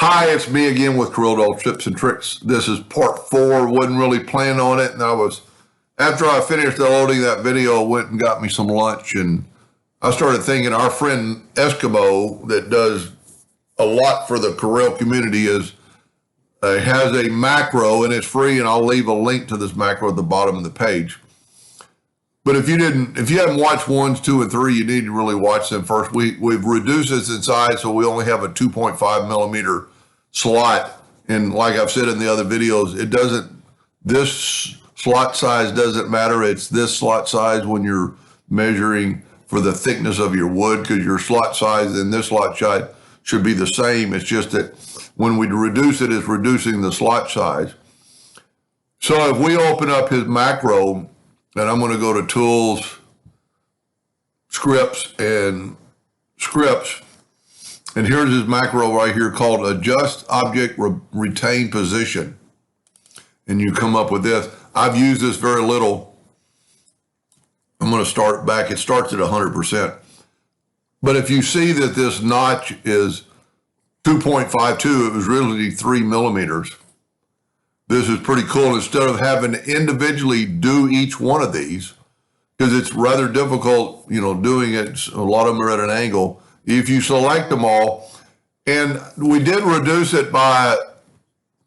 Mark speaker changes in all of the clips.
Speaker 1: Hi, it's me again with CorelDraw Tips and Tricks. This is part 4. Wasn't really planning on it, and after I finished uploading that video, I went and got me some lunch, and I started thinking our friend Eskimo that does a lot for the Corel community has a macro, and it's free, and I'll leave a link to this macro at the bottom of the page. But if you haven't watched 1, 2, and 3, you need to really watch them first. We've reduced this in size, so we only have a 2.5 millimeter slot. And like I've said in the other videos, this slot size doesn't matter. It's this slot size when you're measuring for the thickness of your wood, because your slot size and this slot size should be the same. It's just that when we reduce it, it's reducing the slot size. So if we open up his macro, and I'm going to go to Tools, Scripts, and here's his macro right here called Adjust Object Retain Position. And you come up with this. I've used this very little. I'm going to start back. It starts at 100%. But if you see that this notch is 2.52, it was really 3 millimeters. This is pretty cool. Instead of having to individually do each one of these, because it's rather difficult, doing it. A lot of them are at an angle. If you select them all, and we did reduce it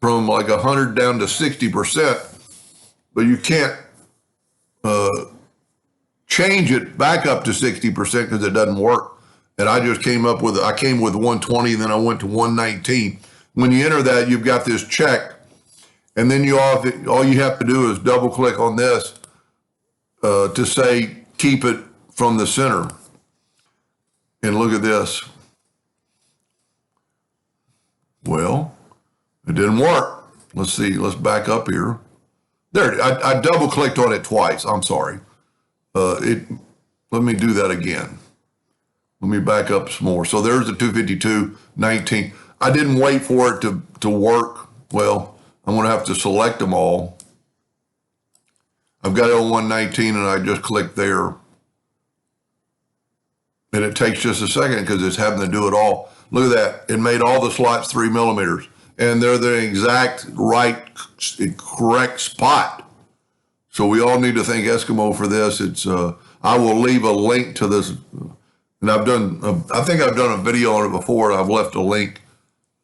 Speaker 1: from like 100 down to 60%, but you can't change it back up to 60% because it doesn't work. And I just came with 120, and then I went to 119. When you enter that, you've got this check. And then all you have to do is double click on this to say, keep it from the center. And look at this. Well, it didn't work. Let's see, let's back up here. There, I double clicked on it twice. I'm sorry. Let me do that again. Let me back up some more. So there's the 252.19. I didn't wait for it to work. Well, I'm going to have to select them all. I've got it on 119, and I just click there. And it takes just a second because it's having to do it all. Look at that. It made all the slots 3 millimeters. And they're the exact correct spot. So we all need to thank Eskimo for this. I will leave a link to this. And I think I've done a video on it before, and I've left a link.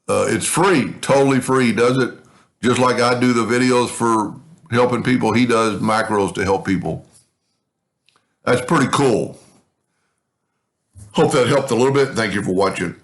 Speaker 1: It's free, totally free. Does it? Just like I do the videos for helping people, he does macros to help people. That's pretty cool. Hope that helped a little bit. Thank you for watching.